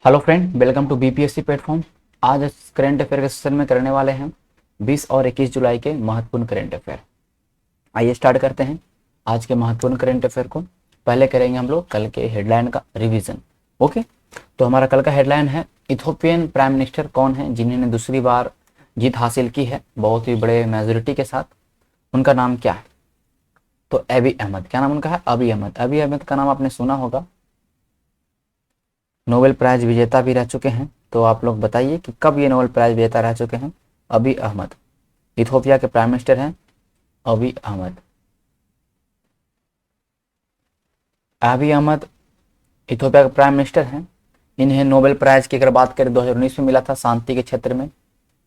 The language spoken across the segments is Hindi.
Hello friend, welcome to BPSC platform. आज करंट अफेयर के सेशन में करने वाले हैं 20 और 21 जुलाई के महत्वपूर्ण करंट अफेयर। आइए स्टार्ट करते हैं आज के महत्वपूर्ण करंट अफेयर को। पहले करेंगे हम लोग कल के हेडलाइन का रिवीजन। ओके, तो हमारा कल का हेडलाइन है इथोपियन प्राइम मिनिस्टर कौन है जिन्होंने दूसरी बार जीत हासिल की है बहुत ही बड़े मेजोरिटी के साथ। उनका नाम क्या है? तो अबी अहमद। क्या नाम उनका है? अबी अहमद। अबी अहमद का नाम आपने सुना होगा, नोबेल प्राइज विजेता भी रह चुके हैं। तो आप लोग बताइए कि कब ये नोबेल प्राइज विजेता रह चुके हैं? अबी अहमद इथोपिया के प्राइम मिनिस्टर हैं। अबी अहमद अबी अहमद इथोपिया के प्राइम मिनिस्टर हैं। इन्हें नोबेल प्राइज की अगर बात करें 2019 में मिला था शांति के क्षेत्र में।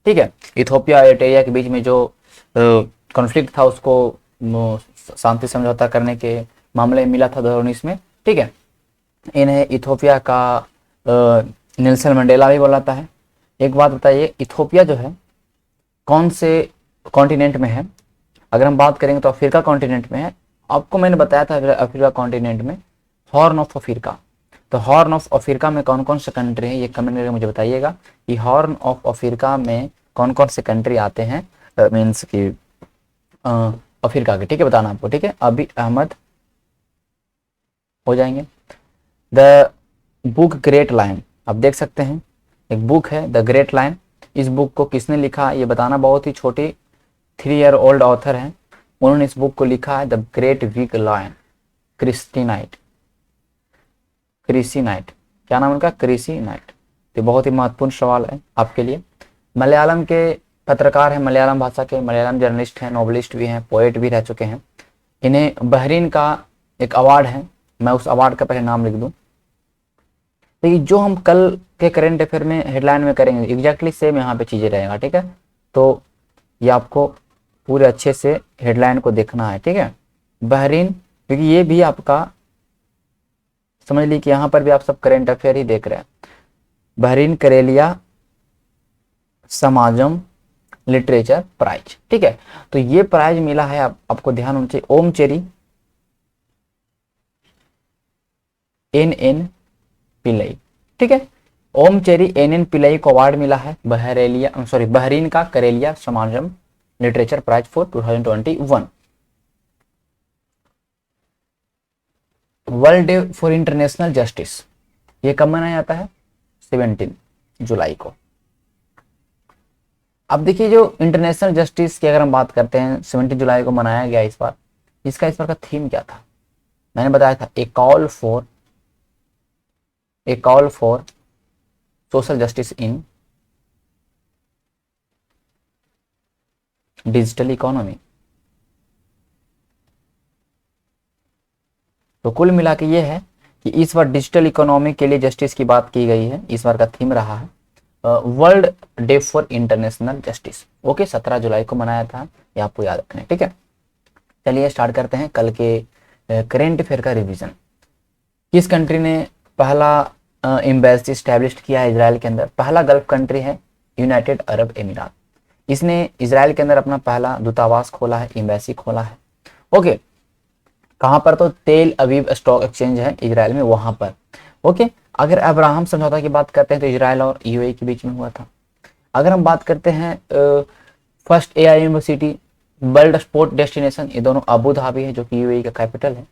ठीक है, इथोपिया और एरिट्रिया के बीच में जो कॉन्फ्लिक्ट था उसको शांति समझौता करने के मामले में मिला था 2019 में। ठीक है, इन्हें इथोपिया का नेल्सन मंडेला भी बोलाता है। एक बात बताइए, इथोपिया जो है कौन से कॉन्टिनेंट में है? अगर हम बात करेंगे तो अफ्रीका कॉन्टिनेंट में है। आपको मैंने बताया था अफ्रीका कॉन्टिनेंट में हॉर्न ऑफ अफ्रीका। तो हॉर्न ऑफ अफ्रीका में कौन कौन से कंट्री हैं, ये कमेंट करके मुझे बताइएगा कि हॉर्न ऑफ अफ्रीका में कौन कौन से कंट्री आते हैं, मीन्स कि अफ्रीका के। ठीक है, बताना आपको। ठीक है, अबी अहमद हो जाएंगे। द बुक ग्रेट लाइन, आप देख सकते हैं एक बुक है द ग्रेट लाइन। इस बुक को किसने लिखा ये बताना। बहुत ही छोटी 3 ईयर ओल्ड ऑथर हैं, उन्होंने इस बुक को लिखा है the great weak lion. Christy Knight. क्या नाम उनका? Chrissy Knight. तो बहुत ही महत्वपूर्ण सवाल है आपके लिए। मलयालम के पत्रकार हैं, मलयालम भाषा के, मलयालम जर्नलिस्ट हैं, नोवेलिस्ट भी हैं, पोएट भी रह चुके हैं। इन्हें बहरीन का एक अवार्ड है, मैं उस अवार्ड का पहले नाम लिख दूं। तो ये जो हम कल के करंट अफेयर में हेडलाइन में करेंगे एग्जैक्टली सेम यहाँ पे चीजें रहेगा। ठीक है, तो ये आपको पूरे अच्छे से हेडलाइन को देखना है। ठीक है, बहरीन, क्योंकि ये भी आपका समझ ली कि यहाँ पर भी आप सब करंट अफेयर ही देख रहे हैं। Bahrain Keraleeya Samajam literature prize. ठीक है, तो ये प्राइज मिला है आपको ध्यान होना चाहिए ओमचेरी एन पिल्लई। ठीक है, ओमचेरी एन पिल्लई को अवार्ड मिला है बहरीन का Keraleeya Samajam literature prize for 2021। World day for international justice, ये कब मनाया जाता है? 17 जुलाई को। अब देखिए, जो इंटरनेशनल जस्टिस की अगर हम बात करते हैं 17 जुलाई को मनाया गया इस बार। इस बार का थीम क्या था? मैंने बताया था a call for social justice in digital economy. तो कुल मिला के ये है कि इस बार डिजिटल इकोनॉमी के लिए जस्टिस की बात की गई है। इस बार का थीम रहा है world day for international justice. Okay, 17 जुलाई को मनाया था, ये आपको याद रखना है। ठीक है, चलिए स्टार्ट करते हैं कल के करेंट अफेयर का रिवीजन। किस कंट्री ने पहला एम्बेसी स्टैब्लिश किया है इजराइल के अंदर? पहला गल्फ कंट्री है यूनाइटेड अरब एमिरात। इसने इजराइल के अंदर अपना पहला दूतावास खोला है, एम्बेसी खोला है। ओके, कहां पर? तो तेल अवीव स्टॉक एक्सचेंज है इजराइल में, वहां पर। ओके, अगर अब्राहम समझौता की बात करते हैं तो इजराइल और यूएई के बीच में हुआ था। अगर हम बात करते हैं first AI university world sport destination, ये दोनों अबू धाबी है जो कि यूएई का कैपिटल है।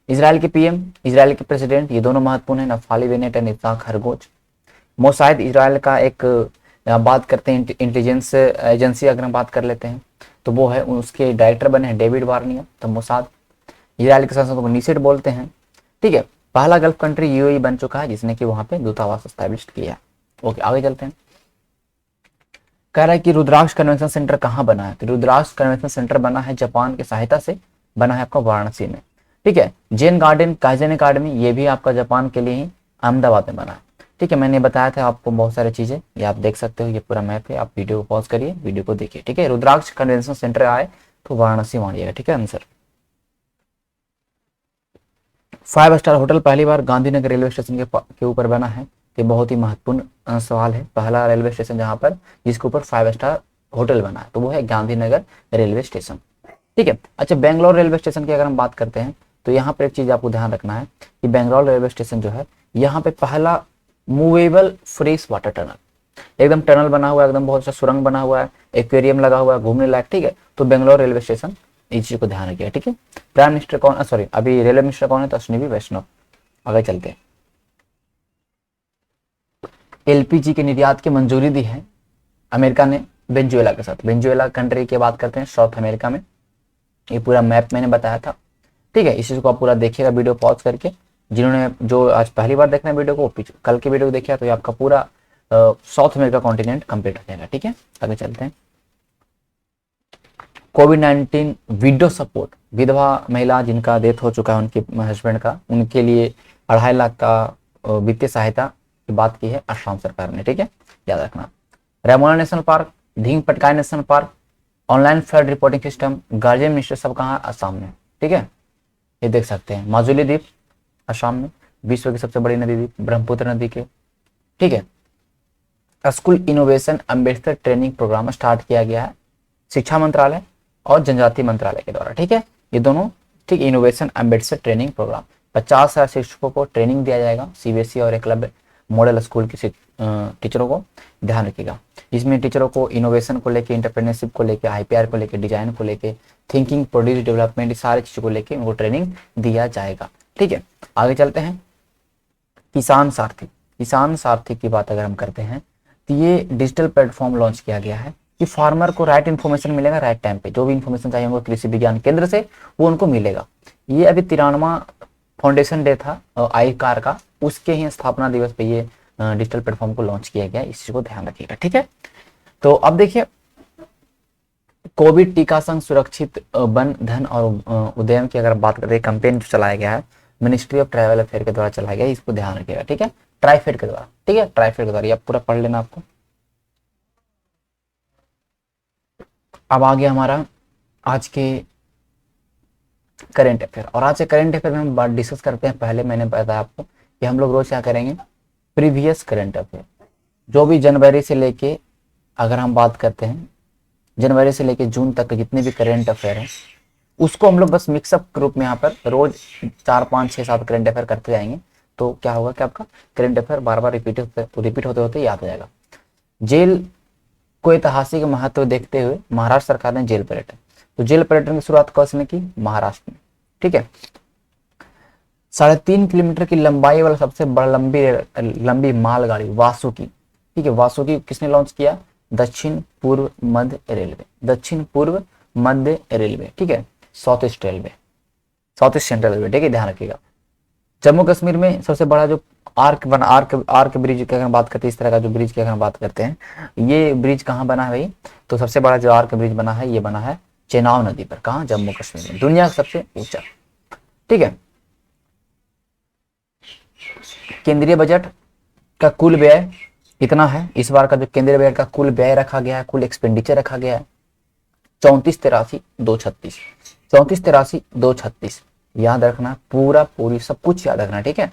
इजराइल के पीएम, इजराइल के प्रेसिडेंट, ये दोनों महत्वपूर्ण है, नफ्ताली बेनेट और इत्साक हरगोच। मोसाद इजराइल का एक बात करते हैं इंटेलिजेंस एजेंसी, अगर हम बात कर लेते हैं तो वो है, उसके डायरेक्टर बने हैं डेविड वार्नियर। तो मोसाद इजराइल के संसद को नीसेट बोलते हैं। ठीक है, पहला गल्फ कंट्री यूएई बन चुका है जिसने कि वहां पे दूतावास एस्टैब्लिश किया। ओके, आगे चलते हैं। कह रहा है कि रुद्राक्ष कन्वेंशन सेंटर कहाँ बना है? तो रुद्राक्ष कन्वेंशन सेंटर बना है जापान की सहायता से, बना है आपका वाराणसी में। ठीक है, जेन गार्डन काइजन अकादमी, ये भी आपका जापान के लिए ही अहमदाबाद में बना है। ठीक है, मैंने बताया था आपको बहुत सारी चीजें, ये आप देख सकते हो, ये पूरा मैप है। आप वीडियो को पॉज करिए, वीडियो को देखिए। ठीक है, रुद्राक्ष कन्वेंशन सेंटर आए तो वाराणसी मानिएगा। ठीक है, आंसर। 5 स्टार होटल पहली बार गांधीनगर रेलवे स्टेशन के ऊपर बना है। ये बहुत ही महत्वपूर्ण सवाल है। पहला रेलवे स्टेशन जहां पर जिसके ऊपर 5 स्टार होटल बना है तो वो है गांधीनगर रेलवे स्टेशन। ठीक है, अच्छा, बेंगलोर रेलवे स्टेशन की अगर हम बात करते हैं तो यहाँ पर एक चीज आपको ध्यान रखना है कि बेंगलोर रेलवे स्टेशन जो है यहाँ पे पहला मूवेबल फ्रेश वाटर टनल, एकदम टनल बना हुआ है, एकदम बहुत सा सुरंग बना हुआ है, एक्वेरियम लगा हुआ है, घूमने लायक, ठीक है। तो बेंगलोर रेलवे स्टेशन, इस चीज को ध्यान रखिएगा, ठीक है। प्राइम मिनिस्टर कौन, सॉरी अभी रेलवे मिनिस्टर कौन है, तो अश्विनी वैष्णव। आगे चलते हैं। एलपीजी के निर्यात की मंजूरी दी है अमेरिका ने वेनेजुएला के साथ। वेनेजुएला कंट्री की बात करते हैं साउथ अमेरिका में, ये पूरा मैप मैंने बताया था, ठीक है। इस चीज को आप पूरा देखिएगा वीडियो पॉज करके। जिन्होंने जो आज पहली बार देखना है वीडियो को, कल के वीडियो को देखिए, तो ये आपका पूरा साउथ अमेरिका कॉन्टिनेंट कंप्लीट हो जाएगा, ठीक है। आगे चलते हैं। कोविड-19 विडो सपोर्ट, विधवा महिला जिनका डेथ हो चुका है उनके हस्बैंड का, उनके लिए 2.5 लाख का वित्तीय सहायता की बात की है असम सरकार ने, ठीक है, याद रखना। Raimona national park, Dehing Patkai national park, online flood reporting system, guardian minister सब कहाँ, असम में, ठीक है, ये देख सकते हैं। माजुली द्वीप असम में, विश्व की सबसे बड़ी नदी द्वीप ब्रह्मपुत्र नदी के, ठीक है। School innovation Ambedkar training programme start किया गया है शिक्षा मंत्रालय और जनजाति मंत्रालय के द्वारा, ठीक है, ये दोनों, ठीक। इनोवेशन अम्बेडकर ट्रेनिंग प्रोग्राम, 50,000 शिक्षकों को ट्रेनिंग दिया जाएगा, सीबीएसई और एकलव्य मॉडल स्कूल के टीचरों को, ध्यान रखिएगा। इसमें टीचरों को इनोवेशन को लेके, एंटरप्रेन्योरशिप को लेके, आईपीआर को लेके, डिजाइन को लेके, थिंकिंग, प्रोड्यूस, डेवलपमेंट, सारी चीजों को लेके उनको ट्रेनिंग दिया जाएगा, ठीक है। आगे चलते हैं। किसान सारथी, किसान सारथी की बात अगर हम करते हैं तो ये डिजिटल प्लेटफॉर्म लॉन्च किया गया है कि फार्मर को राइट इन्फॉर्मेशन मिलेगा राइट टाइम पे, जो भी इन्फॉर्मेशन चाहिए उनको कृषि विज्ञान केंद्र से वो उनको मिलेगा। ये अभी 93वां फाउंडेशन डे था आई कार का, उसके ही स्थापना दिवस पे ये डिजिटल प्लेटफॉर्म को लॉन्च किया गया, इस चीज को ध्यान रखिएगा, ठीक है। तो अब देखिए, कोविड टीका संग सुरक्षित वन धन और उद्यम की अगर बात करें, कैंपेन जो चलाया गया है मिनिस्ट्री ऑफ ट्रैवल अफेयर के द्वारा चलाया गया है, इसको ध्यान रखिएगा, ठीक है, ट्राइफेड के द्वारा, ठीक है, ट्राइफेड के द्वारा, ये पूरा पढ़ लेना आपको। अब आ गया हमारा आज के करेंट अफेयर, और आज के करेंट अफेयर में हम बात डिस्कस करते हैं। पहले मैंने बताया आपको कि हम लोग रोज क्या करेंगे, प्रीवियस करेंट अफेयर, जो भी जनवरी से लेके, अगर हम बात करते हैं जनवरी से लेके जून तक के जितने भी करेंट अफेयर हैं उसको हम लोग बस मिक्सअप रूप में यहाँ पर रोज 4, 5, 6, 7 करेंट अफेयर करते जाएंगे, तो क्या होगा कि आपका करेंट अफेयर बार बार रिपीट होते होते याद हो जाएगा। जेल को ऐतिहासिक महत्व देखते हुए महाराष्ट्र सरकार ने जेल पर्यटन, तो जेल पर्यटन की शुरुआत कौन से की, महाराष्ट्र में, ठीक है। 3.5 किलोमीटर की लंबाई वाला सबसे बड़ा लंबी मालगाड़ी वासुकी, ठीक है, वासुकी किसने लॉन्च किया, दक्षिण पूर्व मध्य रेलवे, दक्षिण पूर्व मध्य रेलवे, ठीक है, south east railway, south east central railway, ठीक है, ध्यान रखिएगा। जम्मू कश्मीर में सबसे बड़ा जो आर्क ब्रिज की अगर बात करते हैं, इस तरह का जो ब्रिज की अगर बात करते हैं, ये ब्रिज कहाँ बना है भाई, तो सबसे बड़ा जो आर्क ब्रिज बना है ये बना है चेनाब नदी पर, कहाँ, जम्मू कश्मीर में, दुनिया का सबसे ऊंचा, ठीक है। केंद्रीय बजट का कुल व्यय कितना है, इस बार का जो केंद्रीय बजट का कुल व्यय रखा गया है, कुल एक्सपेंडिचर रखा गया है 34,83,236, 34,83,236, याद रखना, पूरी सब कुछ याद रखना, ठीक है।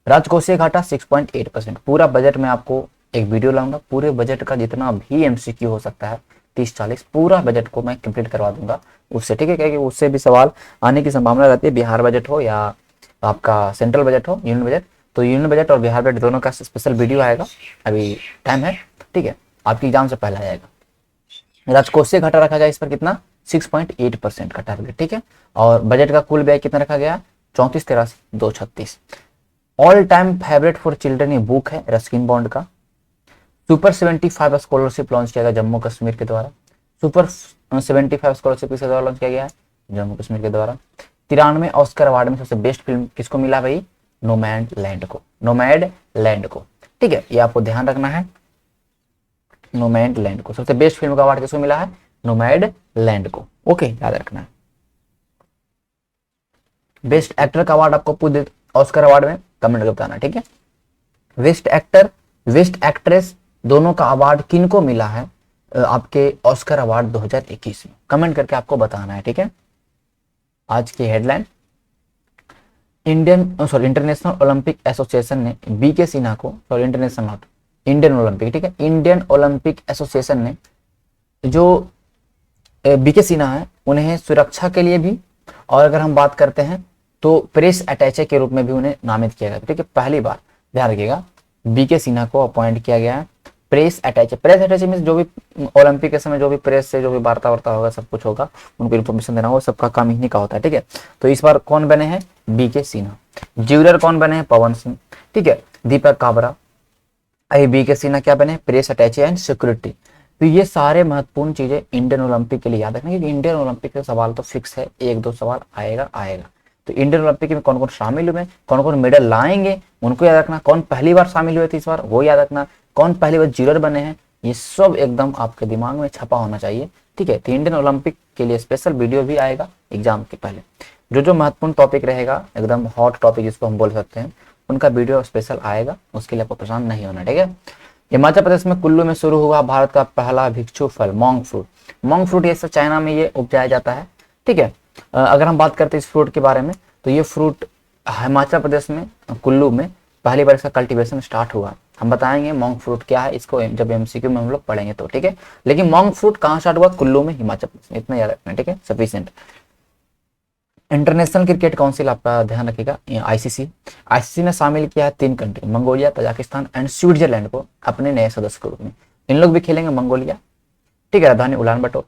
राजकोषीय घाटा 6.8%, पूरा बजट में आपको एक वीडियो लाऊंगा, पूरे बजट का जितना भी एमसीक्यू हो सकता है 30-40 पूरा बजट को मैं कंप्लीट करवा दूंगा उससे, ठीक है, क्योंकि उससे भी सवाल आने की संभावना रहती है, बिहार बजट हो या आपका सेंट्रल बजट हो, यूनियन बजट, तो यूनियन बजट और बिहार बजट दोनों का स्पेशल वीडियो आएगा, अभी टाइम है, ठीक है, आपकी एग्जाम से पहले आएगा। राजकोषीय घाटा रखा गया इस पर कितना, 6.8% का टारगेट, ठीक है, और बजट का कुल व्यय कितना रखा गया, 34,83,236। All time favourite for children ये बुक है रस्किन बॉन्ड का। सुपर 75 स्कॉलरशिप लॉन्च किया गया जम्मू कश्मीर के द्वारा, सुपर 75 स्कॉलरशिप किसके द्वारा लॉन्च किया गया है, जम्मू कश्मीर के द्वारा। 93 ऑस्कर अवार्ड में सबसे बेस्ट फिल्म किसको मिला भाई, नोमैडलैंड को, नोमैडलैंड को, ठीक है, ये आपको ध्यान रखना है, नोमैडलैंड को सबसे बेस्ट फिल्म का अवार्ड किसको मिला है, नोमैडलैंड को, ओके, याद रखना है। बेस्ट एक्टर का अवार्ड आपको पूरे ऑस्कर अवार्ड में कमेंट करके बताना, ठीक है। बेस्ट एक्टर, बेस्ट एक्ट्रेस दोनों का अवार्ड किनको मिला है आपके ऑस्कर अवार्ड 2021 में, कमेंट करके आपको बताना है, ठीक है। आज की हेडलाइन, इंटरनेशनल ओलंपिक एसोसिएशन ने बीके सिन्हा को, sorry international not, Indian Olympic, ठीक है, इंडियन ओलंपिक एसोसिएशन ने जो बीके सिन्हा है उन्हें सुरक्षा के लिए भी, और अगर हम बात करते हैं तो प्रेस अटैचे के रूप में भी उन्हें नामित किया गया, ठीक है, पहली बार, ध्यान रखिएगा, बीके सिन्हा को अपॉइंट किया गया है प्रेस अटैचे। प्रेस अटैचे में जो भी ओलंपिक के समय जो भी प्रेस से जो भी वार्ता वार्ता होगा, सब कुछ होगा, उनको इन्फॉर्मेशन देना होगा, सबका काम इन्हीं का होता है। ठीक है, तो इस बार कौन बने हैं? बीके सिन्हा। ज्वेलर कौन बने हैं? पवन सिंह। ठीक है, दीपक काबरा। बीके सिन्हा क्या बने? Press अटैचे and security. तो ये सारे महत्वपूर्ण चीजें इंडियन ओलंपिक के लिए याद रखना, क्योंकि इंडियन ओलंपिक का सवाल तो फिक्स है, एक दो सवाल आएगा आएगा। तो इंडियन ओलंपिक में कौन कौन शामिल हुए, कौन कौन मेडल लाएंगे, उनको याद रखना। कौन पहली बार शामिल हुए थे इस बार, वो याद रखना। कौन पहली बार ज्वेलर बने हैं, ये सब एकदम आपके दिमाग में छपा होना चाहिए। ठीक है, तो इंडियन ओलंपिक के लिए स्पेशल वीडियो भी आएगा एग्जाम के पहले। जो जो महत्वपूर्ण टॉपिक रहेगा, एकदम हॉट टॉपिक जिसको हम बोल सकते हैं, उनका वीडियो स्पेशल आएगा, उसके लिए आपको परेशान नहीं होना। ठीक है, हिमाचल प्रदेश में कुल्लू में शुरू हुआ भारत का पहला भिक्षु फल मोंग फ्रूट। मोंग फ्रूट ये सब चाइना में ये उपजाया जाता है। ठीक है, अगर हम बात करते हैं इस फ्रूट के बारे में, तो ये फ्रूट हिमाचल प्रदेश में कुल्लू में पहली बार इसका कल्टीवेशन स्टार्ट हुआ। हम बताएंगे मोंग फ्रूट क्या है, इसको जब एमसीक्यू में हम लोग पढ़ेंगे तो। ठीक है, लेकिन मोंग फ्रूट कहाँ स्टार्ट हुआ? कुल्लू में, हिमाचल प्रदेश में, इतना याद रखना। ठीक है, सफिशिएंट। इंटरनेशनल क्रिकेट काउंसिल आपका ध्यान रखिएगा, आईसीसी। आईसीसी ने शामिल किया है 3 country, Mongolia, Tajikistan and Switzerland को अपने नए सदस्य के रूप में। इन लोग भी खेलेंगे, मंगोलिया, ठीक है, राजधानी उलान बटोर,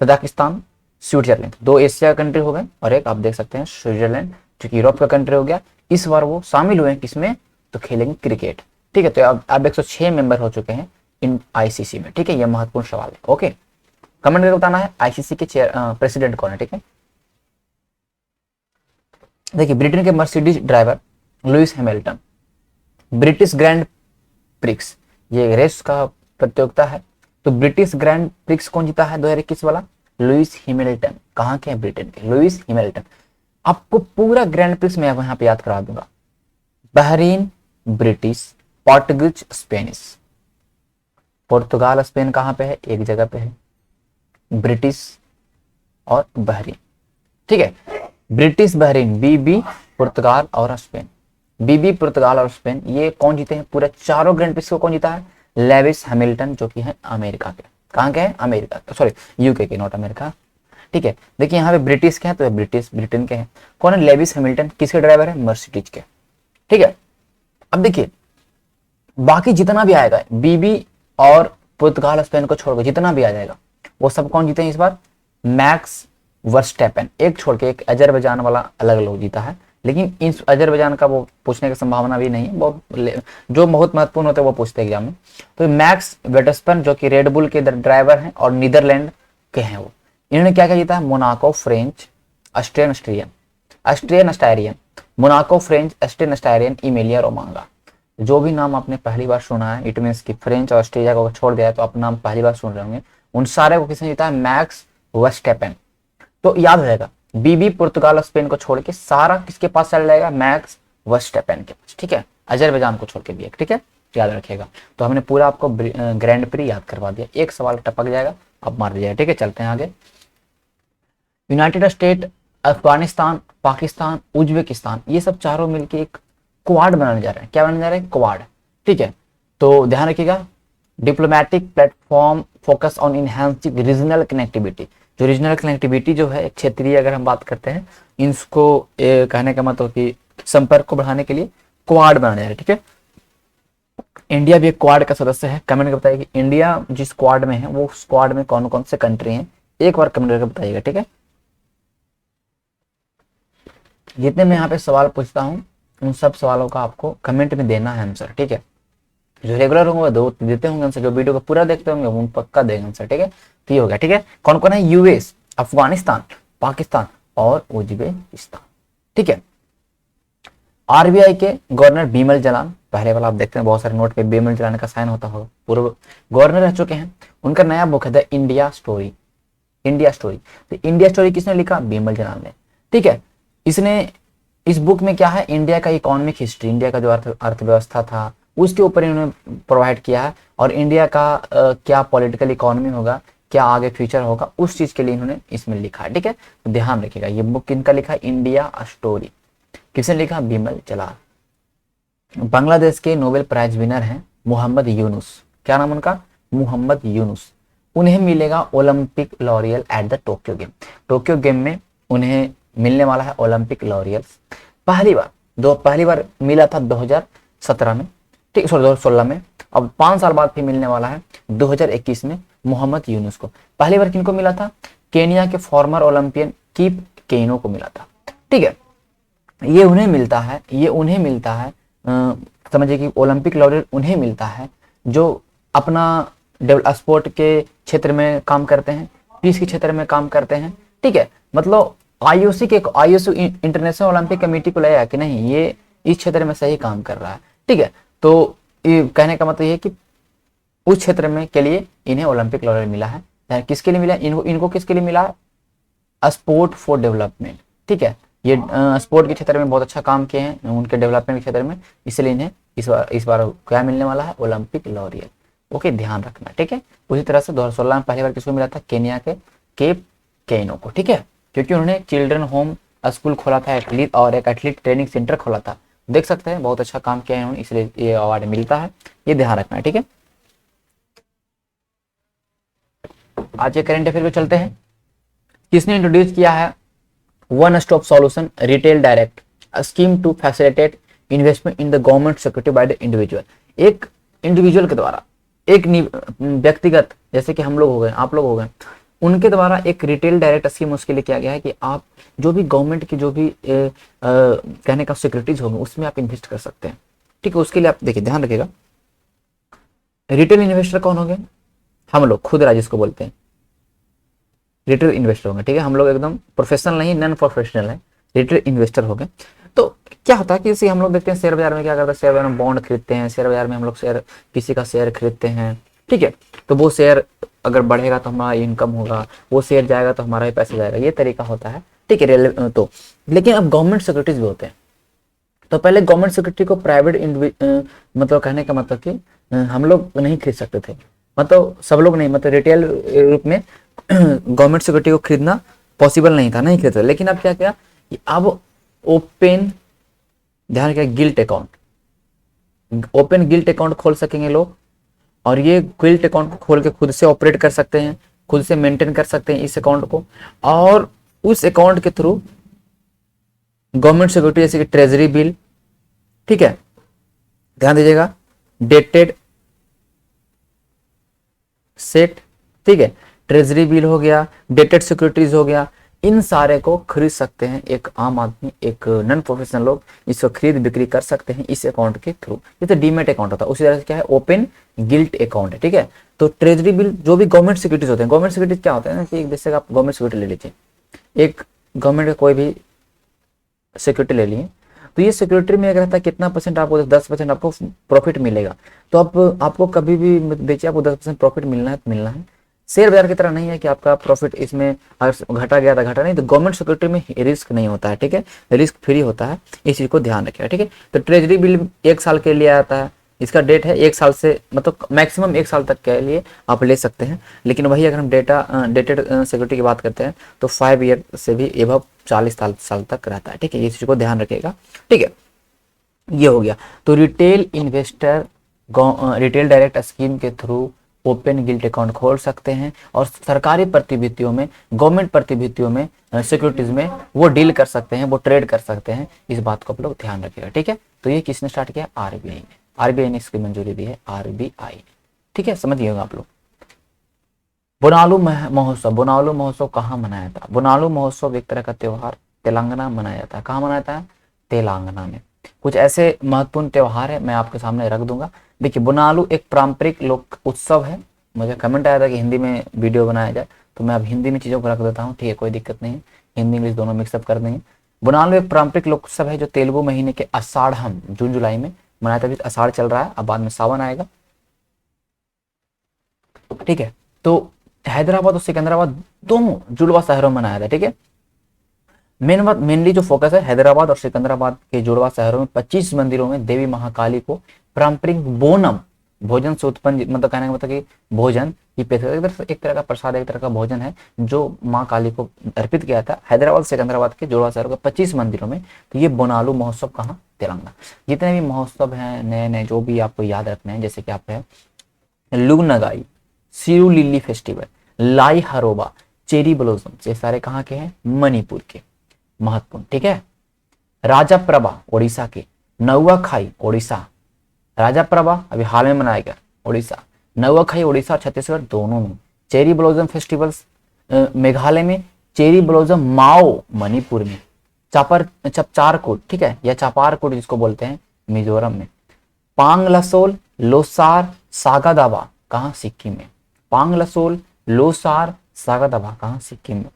तजाकिस्तान, स्विट्जरलैंड। 2 एशिया कंट्री हो गए और एक आप देख सकते हैं स्विट्जरलैंड, जो कि यूरोप का कंट्री हो गया। इस बार वो शामिल हुए हैं किसमें? तो खेलेंगे क्रिकेट। ठीक है, तो अब 106 मेंबर हो चुके हैं इन आईसीसी में। ठीक है, ये महत्वपूर्ण सवाल है। ओके, कमेंट करके बताना है आईसीसी के प्रेसिडेंट कौन है। ठीक है, देखिए, ब्रिटेन के Mercedes driver Lewis Hamilton, British grand prix, ये रेस का प्रतियोगिता है। तो ब्रिटिश ग्रैंड प्रिक्स कौन जीता है 2021 वाला? Lewis Hamilton. कहाँ के हैं? ब्रिटेन के लुइस हैमिल्टन। आपको पूरा ग्रैंड प्रिक्स मैं यहाँ पे याद करा दूंगा। Bahrain British, Portuguese Spanish. पुर्तगाल स्पेन कहाँ पे है? एक जगह पे है, ब्रिटिश और बहरीन। ठीक है, ब्रिटिश बहरीन, बीबी, पुर्तगाल और स्पेन। बीबी, पुर्तगाल और स्पेन, ये कौन जीते हैं? पूरे चारों ग्रैंड प्रिक्स को कौन जीता है? लेविस हैमिल्टन, जो कि है अमेरिका के। कहाँ के हैं? अमेरिका, सॉरी यूके के, नॉट अमेरिका। ठीक है, देखिए यहाँ पे ब्रिटिश के हैं, तो ब्रिटिश ब्रिटेन के हैं। कौन है? Lewis Hamilton. किसके ड्राइवर है? मर्सिडीज के। ठीक है, अब देखिए बाकी जितना भी आएगा, बीबी और पुर्तगाल स्पेन को छोड़कर जितना भी आ जाएगा, वो सब कौन जीते हैं इस बार? Max Verstappen. एक छोड़ के, एक अजरबैजान वाला अलग लोग जीता है, लेकिन इस अजरबैजान का वो पूछने की संभावना भी नहीं है, बहुत जो बहुत महत्वपूर्ण होते हैं वो पूछते हैं एग्जाम में। तो मैक्स वर्स्टैपेन जो कि रेडबुल के ड्राइवर हैं और नीदरलैंड के हैं, वो इन्होंने क्या क्या जीता है? Monaco, French, Austrian Styrian, Monaco, French, Austrian Styrian, Emilia Romagna. जो भी नाम आपने पहली बार सुना है, इट मीन्स कि फ्रेंच और ऑस्ट्रिया को छोड़ दिया है, तो आप नाम पहली बार सुन रहे होंगे, उन सारे को किसने जीता है? Max Verstappen. तो याद रहेगा, बीबी, पुर्तगाल, स्पेन को छोड़ के सारा किसके पास चल जाएगा? मैक्स वर्स्टैपेन के पास। ठीक है, अजरबैजान को छोड़ के भी एक। ठीक है, याद रखिएगा। तो हमने पूरा आपको ग्रैंड प्री याद करवा दिया, एक सवाल टपक जाएगा, अब मार दीजिएगा। ठीक है, चलते हैं आगे। United state, Afghanistan, Pakistan, Uzbekistan, ये सब चारों मिलकर एक क्वाड बनाने जा रहे हैं। क्या बनाने जा रहे हैं? क्वाड। ठीक है, तो ध्यान रखिएगा, diplomatic platform focus on enhancing regional connectivity. जो रीजनल कनेक्टिविटी जो है, क्षेत्रीय अगर हम बात करते हैं, इसको कहने का मतलब कि संपर्क को बढ़ाने के लिए क्वाड बनाने जा रहे हैं। ठीक है, इंडिया भी एक क्वाड का सदस्य है। कमेंट करके बताइए कि इंडिया जिस क्वाड में है, वो उस क्वाड में कौन कौन से कंट्री हैं, एक बार कमेंट करके बताइएगा। ठीक है, जितने मैं यहाँ पे सवाल पूछता हूँ, उन सब सवालों का आपको कमेंट में देना है आंसर। ठीक है, जो रेगुलर होंगे वो दो देते होंगे आंसर, जो वीडियो को पूरा देखते होंगे वो पक्का देंगे आंसर। ठीक है, तो ये हो गया। ठीक है, कौन कौन है? यूएस, अफगानिस्तान, पाकिस्तान और उज्बेकिस्तान। ठीक है, आरबीआई के गवर्नर बिमल जलान, पहले वाला आप देखते हैं बहुत सारे नोट पे बिमल जलान का साइन होता होगा, पूर्व गवर्नर रह चुके हैं। उनका नया बुक है the India story. India story, तो इंडिया स्टोरी किसने लिखा? बिमल जलान ने। ठीक है, इसने इस बुक में क्या है? इंडिया का इकोनॉमिक हिस्ट्री, इंडिया का जो अर्थव्यवस्था था उसके ऊपर इन्होंने प्रोवाइड किया है, और इंडिया का क्या पॉलिटिकल इकोनॉमी होगा, क्या आगे फ्यूचर होगा, उस चीज के लिए इन्होंने इसमें लिखा है। ठीक है, तो ध्यान रखिएगा, ये बुक किनका लिखा है? India story. किसने लिखा? बिमल जलाल। बांग्लादेश के नोबेल प्राइज विनर हैं मोहम्मद यूनुस। क्या नाम उनका? मोहम्मद यूनुस। उन्हें मिलेगा Olympic L'Oréal at the Tokyo game. Tokyo game में उन्हें मिलने वाला है ओलंपिक लॉरियल। पहली बार मिला था 2017 में, ठीक, सॉरी 2016 में। अब 5 साल बाद फिर मिलने वाला है 2021 में मोहम्मद यूनुस को। पहली बार किनको मिला था? केनिया के फॉर्मर ओलंपियन कीप केनो को मिला था। ठीक है, ये उन्हें मिलता है, ये उन्हें मिलता है, समझिए कि ओलंपिक लॉरेट उन्हें मिलता है जो अपना स्पोर्ट के क्षेत्र में काम करते हैं, पीस के क्षेत्र में काम करते हैं। ठीक है, मतलब आईओसी इंटरनेशनल ओलंपिक कमेटी को लगेगा कि नहीं ये इस क्षेत्र में सही काम कर रहा है। ठीक है, तो ये कहने का मतलब ये है कि उस क्षेत्र में के लिए इन्हें ओलंपिक लॉरेट मिला है। किसके लिए मिला? इनको किसके लिए मिला? Sport for development. ठीक है, ये स्पोर्ट के क्षेत्र में बहुत अच्छा काम किए हैं उनके डेवलपमेंट के क्षेत्र में, इसलिए इन्हें इस बार क्या मिलने वाला है? Olympic L'Oréal. ओके, ध्यान रखना। ठीक है, उसी तरह से 2016 में पहली बार किसको मिला था? केनिया के केप केनो को। ठीक है, क्योंकि उन्होंने चिल्ड्रन होम स्कूल खोला था एथलीट और एक एथलीट ट्रेनिंग सेंटर खोला था। देख सकते हैं बहुत अच्छा काम किया है उन्होंने, इसलिए ये अवार्ड मिलता है, ये ध्यान रखना है। ठीक है, आज ये करंट अफेयर पे चलते हैं। किसने इंट्रोड्यूस किया है one stop solution retail direct scheme to facilitate investment in the government security by the individual? एक इंडिविजुअल के द्वारा, एक व्यक्तिगत, जैसे कि हम लोग हो गए, आप लोग हो गए, उनके द्वारा एक रिटेल डायरेक्ट स्कीम उसके लिए किया गया है कि आप जो भी गवर्नमेंट की जो भी कहने का सिक्योरिटीज होंगे उसमें आप इन्वेस्ट कर सकते हैं। ठीक है, उसके लिए आप देखिए, ध्यान रखिएगा, रिटेल इन्वेस्टर कौन होंगे? हम लोग खुदरा जिसको बोलते हैं रिटेल इन्वेस्टर होंगे। ठीक है, हम लोग एकदम प्रोफेशनल नहीं, नॉन प्रोफेशनल है, रिटेल इन्वेस्टर हो गए। तो क्या होता है कि जैसे हम लोग देखते हैं शेयर बाजार में क्या करते हैं, शेयर बाजार में बॉन्ड खरीदते हैं, शेयर बाजार में हम लोग शेयर किसी का शेयर खरीदते हैं। ठीक है, तो वो शेयर अगर बढ़ेगा तो हमारा इनकम होगा, वो शेयर जाएगा तो हमारा ही पैसा जाएगा, ये तरीका होता है। ठीक है, तो लेकिन अब गवर्नमेंट सिक्योरिटीज भी होते हैं। तो पहले गवर्नमेंट सिक्योरिटी को प्राइवेट मतलब कहने का मतलब कि हम लोग नहीं खरीद सकते थे, मतलब सब लोग नहीं, मतलब रिटेल रूप में गवर्नमेंट सिक्योरिटी को खरीदना पॉसिबल नहीं था, नहीं खरीदते। लेकिन अब क्या किया कि अब ओपन, ध्यान रखिए, gilt account, open gilt account खोल सकेंगे लोग, और ये गिल्ट अकाउंट को खोल के खुद से ऑपरेट कर सकते हैं, खुद से मेंटेन कर सकते हैं इस अकाउंट को, और उस अकाउंट के थ्रू गवर्नमेंट सिक्योरिटी जैसे कि ट्रेजरी बिल, ठीक है, ध्यान दीजिएगा, डेटेड सेट, ठीक है, ट्रेजरी बिल हो गया, डेटेड सिक्योरिटीज हो गया, इन सारे को खरीद सकते हैं एक आम आदमी, एक नॉन प्रोफेशनल लोग इसको खरीद बिक्री कर सकते हैं इस अकाउंट के थ्रू। ये तो डीमेट अकाउंट होता है, उसी तरह से क्या है, ओपन गिल्ट अकाउंट है। ठीक है, तो ट्रेजरी बिल जो भी गवर्नमेंट सिक्योरिटीज होते हैं, गवर्नमेंट सिक्योरिटीज क्या होता है ना कि एक जैसे आप गवर्नमेंट सिक्योरिटी ले लीजिए, एक गवर्नमेंट का कोई भी सिक्योरिटी ले लिए, तो ये सिक्योरिटी में रहता है कितना परसेंट आपको, 10% आपको प्रॉफिट मिलेगा। तो आपको कभी भी बेचिए, आपको 10% प्रॉफिट मिलना है तो मिलना है। शेयर बाजार की तरह नहीं है कि आपका प्रॉफिट इसमें अगर घटा गया तो घटा नहीं, तो गवर्नमेंट सिक्योरिटी में रिस्क नहीं होता है। ठीक है, रिस्क फ्री होता है, इस चीज को ध्यान रखिएगा। ठीक है, तो ट्रेजरी बिल 1 साल के लिए आता है, इसका डेट है 1 साल से, मतलब मैक्सिमम 1 साल तक के लिए आप ले सकते हैं। लेकिन वही अगर हम डेटेड सिक्योरिटी की बात करते हैं तो 5 ईयर से भी एबव 40 साल तक रहता है। ठीक है, इस चीज को ध्यान रखिएगा। ठीक है, ये हो गया। तो retail investor retail direct scheme के थ्रू ओपन गिल्ट अकाउंट खोल सकते हैं, और सरकारी प्रतिभूतियों में, गवर्नमेंट प्रतिभूतियों में, सिक्योरिटीज में वो डील कर सकते हैं, वो ट्रेड कर सकते हैं। इस बात को आप लोग ध्यान रखिएगा। ठीक है, तो ये किसने स्टार्ट किया? आरबीआई ने। आरबीआई ने इसकी मंजूरी दी है, आरबीआई ने। ठीक है, समझिएगा आप लोग। बोनालू महोत्सव, बोनालू महोत्सव कहाँ मनाया था? बोनालू महोत्सव एक तरह का त्योहार तेलंगाना में मनाया जाता है। कहाँ मनाया जाता है? तेलंगाना में। कुछ ऐसे महत्वपूर्ण त्योहार है, मैं आपके सामने रख दूंगा। देखिए, बोनालू एक पारंपरिक लोक उत्सव है। मुझे कमेंट आया था कि हिंदी में वीडियो बनाया जाए, तो मैं अब हिंदी में चीजों को रख देता हूँ। ठीक है, कोई दिक्कत नहीं है, हिंदी इंग्लिश दोनों मिक्सअप कर देंगे। बोनालू एक पारंपरिक लोक उत्सव है जो तेलुगु महीने के आषाढ़ जून जुलाई में मनाया था। अभी आषाढ़ चल रहा है, अब बाद में सावन आएगा। ठीक है, तो हैदराबाद और सिकंदराबाद दोनों जुड़वा शहरों में मनाया था। ठीक है, मेनली जो फोकस है हैदराबाद और सिकंदराबाद के जुड़वा शहरों में 25 मंदिरों में देवी महाकाली को पारंपरिक बोनम भोजन से उत्पन्न, मतलब कहने का मतलब कि भोजन की पेश, एक तरह का प्रसाद, एक तरह का भोजन है जो माँ काली को अर्पित किया था हैदराबाद सिकंदराबाद के जुड़वा शहरों के 25 मंदिरों में। तो ये बोनालू महोत्सव कहाँ? तेलंगाना। जितने भी महोत्सव हैं नए नए जो भी आपको याद रखने हैं, जैसे कि आप है लुगनगाई, सिरू लिली फेस्टिवल, लाई हरोबा, चेरी ब्लॉसम, ये सारे कहाँ के हैं? मणिपुर के, महत्वपूर्ण। ठीक है, राजा प्रभा ओडिशा के, नौवा खाई ओडिशा, राजा प्रभा अभी हाल में मनाया गया उड़ीसा, नवखई उड़ीसा और छत्तीसगढ़ दोनों में, चेरी ब्लॉसम फेस्टिवल्स मेघालय में, चेरी ब्लॉसम माओ मणिपुर में, चपचारकोट, ठीक है, या चापारकोट जिसको बोलते हैं मिजोरम में, पांग लसोल लोसार सागादावा कहाँ सिक्किम में, पांग लसोल लोसार सागादावा कहाँ सिक्किम में,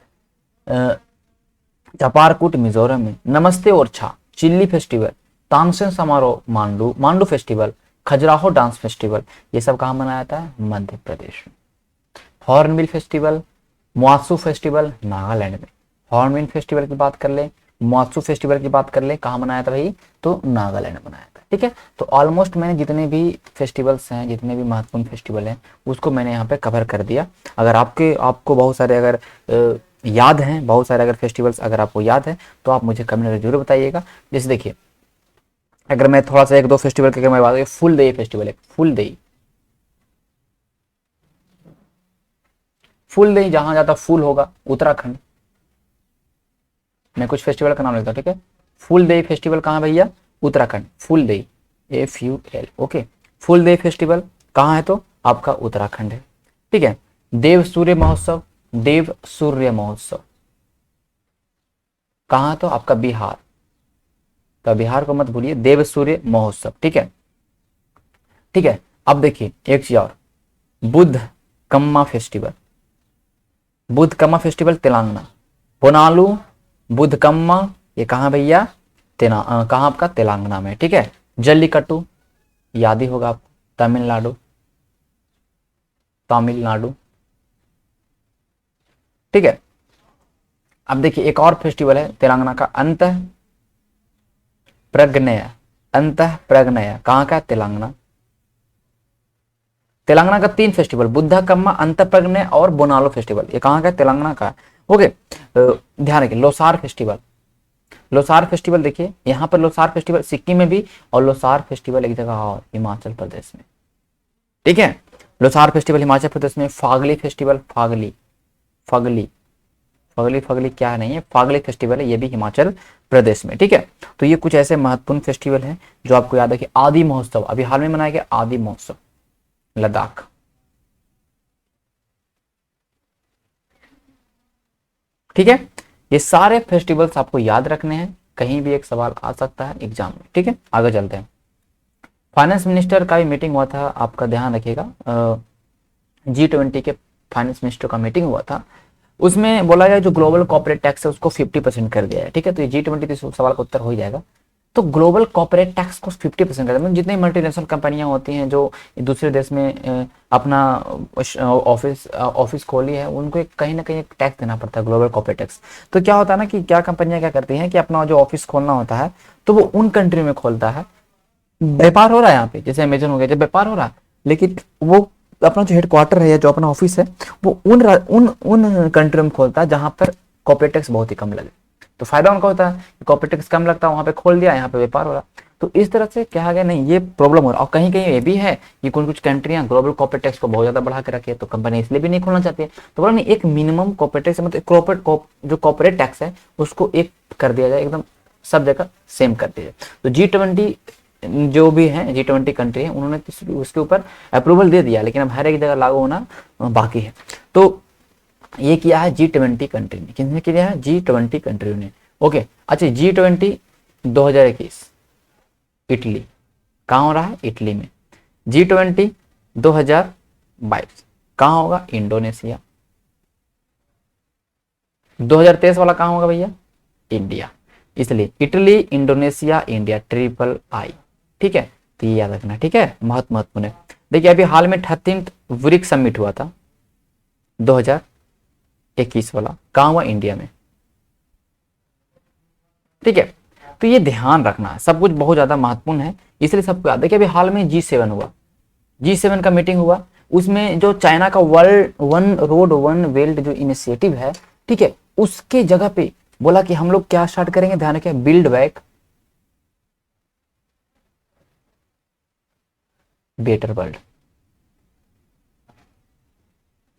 चपारकुट मिजोरम में, नमस्ते ओरछा चिल्ली फेस्टिवल, तानसेन समारोह Mandu, Mandu festival, Khajuraho dance festival, ये सब कहाँ मनाया जाता है, मध्य प्रदेश में। हॉर्नबिल फेस्टिवल, मुआसू फेस्टिवल नागालैंड में, हॉर्नबिल फेस्टिवल की बात कर ले, मुआसू फेस्टिवल की बात कर ले, कहाँ मनाया था भाई, तो नागालैंड में मनाया था। ठीक है, तो ऑलमोस्ट मैंने जितने भी फेस्टिवल्स हैं, जितने भी महत्वपूर्ण फेस्टिवल हैं, उसको मैंने यहाँ पे कवर कर दिया। अगर आपको बहुत सारे अगर याद हैं, बहुत सारे अगर फेस्टिवल्स अगर आपको याद है तो आप मुझे कमेंट में जरूर बताइएगा। जैसे देखिए, अगर मैं थोड़ा सा एक दो फेस्टिवल की मैं बात करूँ, फुल देई फेस्टिवल है, फुल देई जहां ज्यादा फूल होगा उत्तराखंड। मैं कुछ फेस्टिवल का नाम लेता हूँ, ठीक है। फुल देई फेस्टिवल कहाँ भैया, उत्तराखंड, फुल देई FUL, ओके। फुल देई फेस्टिवल कहाँ है, तो आपका उत्तराखंड है। ठीक है, देव सूर्य महोत्सव, देव सूर्य महोत्सव कहाँ, तो आपका बिहार, तो बिहार को मत भूलिए, देव सूर्य महोत्सव। ठीक है, ठीक है। अब देखिए एक चीज और, बुद्ध कम्मा फेस्टिवल, बुद्ध कम्मा फेस्टिवल तेलंगाना, बोनालू बुद्धकम्मा, ये कहाँ भैया, कहाँ आपका, तेलंगाना में। ठीक है, जल्लीकट्टू याद ही होगा आपको, तमिलनाडु, तमिलनाडु। ठीक है, अब देखिए एक और फेस्टिवल है तेलंगाना का, अंत प्रज्ञय, अंत प्रज्ञय कहाँ का, तेलंगाना। तेलंगाना का 3 फेस्टिवल, बुद्धा कम्मा, अंत प्रज्ञय और बोनालो फेस्टिवल, ये कहाँ का, तेलंगाना का। ओके, ध्यान रखिए, लोसार फेस्टिवल, लोसार फेस्टिवल देखिए यहाँ पर, लोसार फेस्टिवल सिक्किम में भी, और लोसार फेस्टिवल एक जगह और हिमाचल प्रदेश में। ठीक है, लोसार फेस्टिवल हिमाचल प्रदेश में, Phagli festival, Phagli Fugly Fugly Fugly क्या नहीं है, फागली फेस्टिवल है, ये भी हिमाचल प्रदेश में। ठीक है, तो ये कुछ ऐसे महत्वपूर्ण फेस्टिवल हैं जो आपको याद है। कि आदि महोत्सव अभी हाल में मनाया गया, आदि महोत्सव लद्दाख। ठीक है, ये सारे फेस्टिवल्स आपको याद रखने हैं, कहीं भी एक सवाल आ सकता है एग्जाम में। ठीक है, आगे चलते हैं। फाइनेंस मिनिस्टर का भी मीटिंग हुआ था, आपका ध्यान रखिएगा, G20 के फाइनेंस मिनिस्टर का मीटिंग हुआ था। उसमें बोला गया जो ग्लोबल कॉर्पोरेट टैक्स है उसको 50% कर दिया है। ठीक है, तो ये G20 सवाल का उत्तर हो ही जाएगा। तो ग्लोबल कॉर्पोरेट टैक्स को 50% कर दिया, मतलब जितनी मल्टीनेशनल कंपनियां होती हैं जो दूसरे देश में अपना ऑफिस खोली है, उनको कहीं ना कहीं एक टैक्स देना पड़ता है, ग्लोबल कॉर्पोरेट टैक्स। तो क्या होता है ना कि क्या कंपनियां क्या करती हैं कि अपना जो ऑफिस खोलना होता है तो वो उन कंट्री में खोलता है, व्यापार हो रहा है यहाँ पे, जैसे अमेजन हो गया, जब व्यापार हो रहा है, लेकिन वो अपना जो हेडक्वार्टर है या जो अपना ऑफिस है वो उन कंट्री में खोलता है जहां पर कॉर्पोरेट टैक्स बहुत ही कम लगे। तो फायदा उनका होता है, कॉर्पोरेट टैक्स कम लगता है, वहां पे खोल दिया, यहाँ पे व्यापार हो रहा। तो इस तरह से कहा गया नहीं, ये प्रॉब्लम हो रहा है। और कहीं कहीं ये भी है कि कुछ कंट्रियां ग्लोबल कॉर्पोरेट टैक्स को बहुत ज्यादा बढ़ा के रखी है, तो कंपनी इसलिए भी नहीं खोलना चाहती है। तो बोला नहीं, एक मिनिमम कॉर्पोरेट टैक्स, मतलब जो कॉर्पोरेट टैक्स है उसको एक कर दिया जाए, एकदम सब जगह सेम कर दिया जाए। तो G20 जो भी है, G20 कंट्री है, उन्होंने उसके ऊपर अप्रूवल दे दिया, लेकिन अब हर एक जगह लागू होना बाकी है। तो ये किया है G20 कंट्री ने, किसने किया है, G20 कंट्री ने। ओके, अच्छा, G20 2021 इटली, कहाँ हो रहा है, इटली में। G20 2022 कहाँ होगा, इंडोनेशिया। 2023 वाला कहाँ होगा भैया, इंडिया। इसलिए इटली, इंडोनेशिया, इंडिया, III। ठीक है, तो ये याद रखना। ठीक है, महत्वपूर्ण है। देखिए अभी हाल में 38 ब्रिक्स समिट हुआ था 2021 वाला, कहाँ हुआ, इंडिया में। ठीक है, तो ये ध्यान रखना है, सब कुछ बहुत ज्यादा महत्वपूर्ण है, इसलिए सबको याद है। कि अभी हाल में G7 हुआ, G7 का मीटिंग हुआ, उसमें जो चाइना का world one road one belt जो इनिशिएटिव है, ठीक है, उसके जगह पे बोला कि हम लोग क्या स्टार्ट करेंगे, ध्यान रखें, बिल्ड बैक बेटर वर्ल्ड।